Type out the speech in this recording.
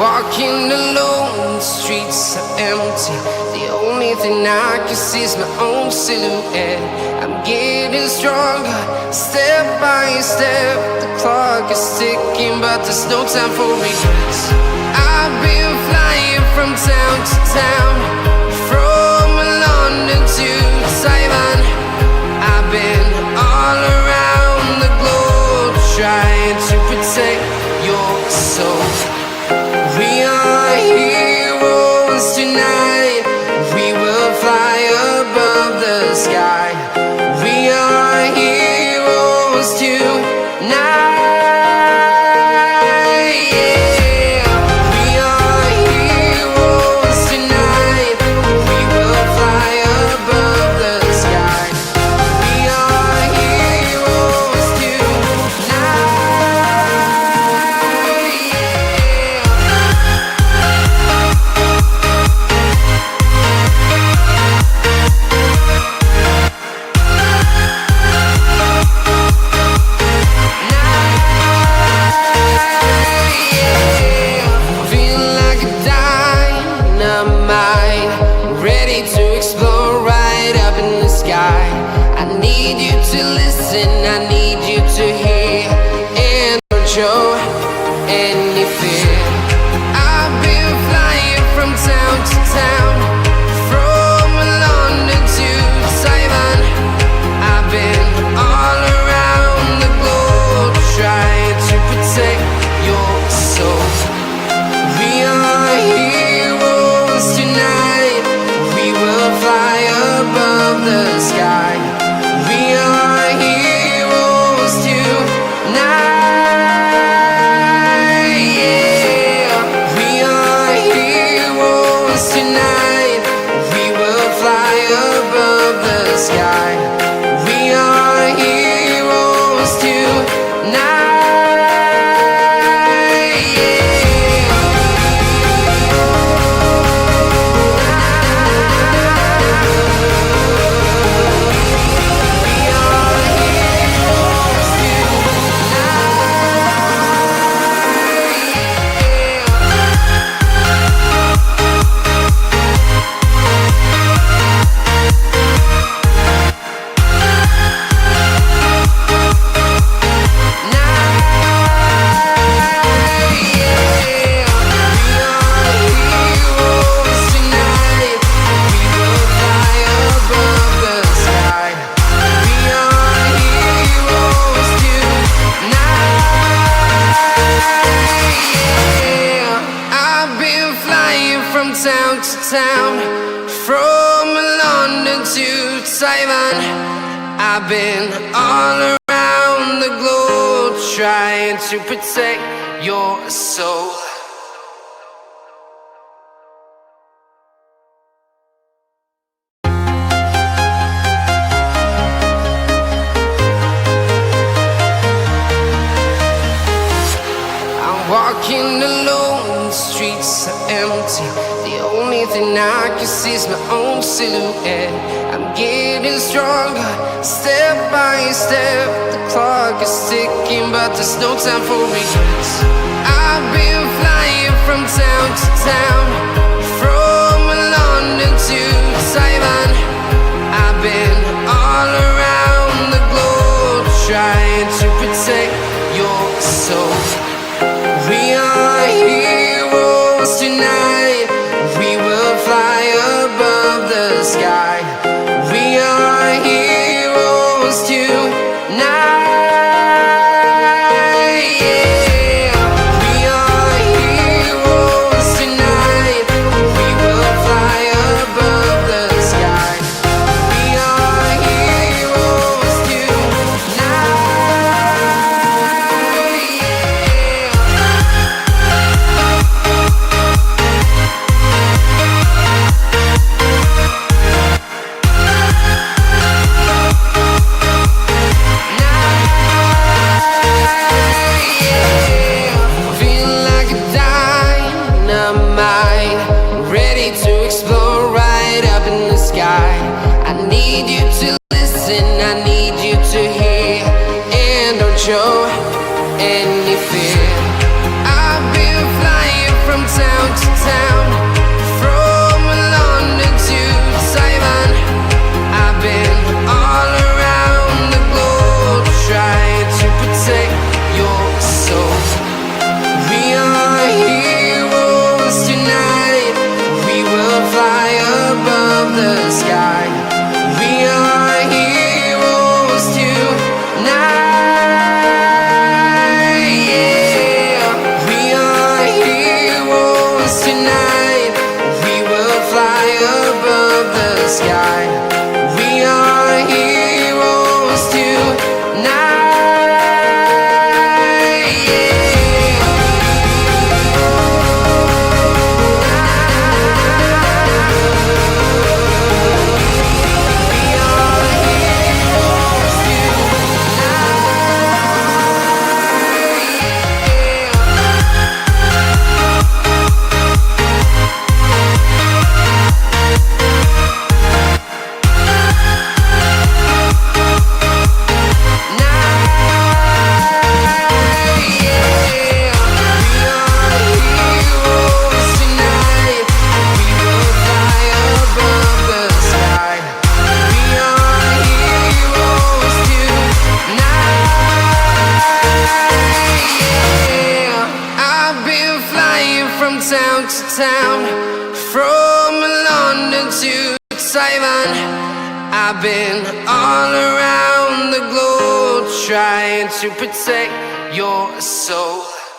Walking alone, the streets are empty. The only thing I can see is my own silhouette. I'm getting stronger, step by step. The clock is ticking, but there's no time for regrets. I've been flying from town to town, from London to Taiwan. I've been all around the globe, trying to protect your soul. We are heroes tonight. We will fly above the sky. We are heroes tonight. Yeah. We are heroes tonight. We will fly above the sky. We are heroes tonight. I need you to hear and don't show any fear. I've been flying from town to town, from London to Taiwan. I've been all around the globe, trying to protect your soul. We are heroes tonight. We will fly above the sky. We are heroes tonight. Yeah. We are heroes tonight. We will fly above the sky. We are heroes tonight. Town to town, from London to Taiwan. I've been all around the globe, trying to protect your soul. I'm walking alone, the streets are empty. The only thing I can see is my own silhouette. I'm getting stronger, step by step. The clock is ticking, but there's no time for regrets. I've been flying from town to town, from London to Taiwan. I've been all around the globe, trying to protect your soul. We are heroes tonight. We will fly above the sky. We are heroes tonight. Yeah. We are heroes tonight. town to town, from London to Taiwan. I've been all around the globe trying to protect your soul.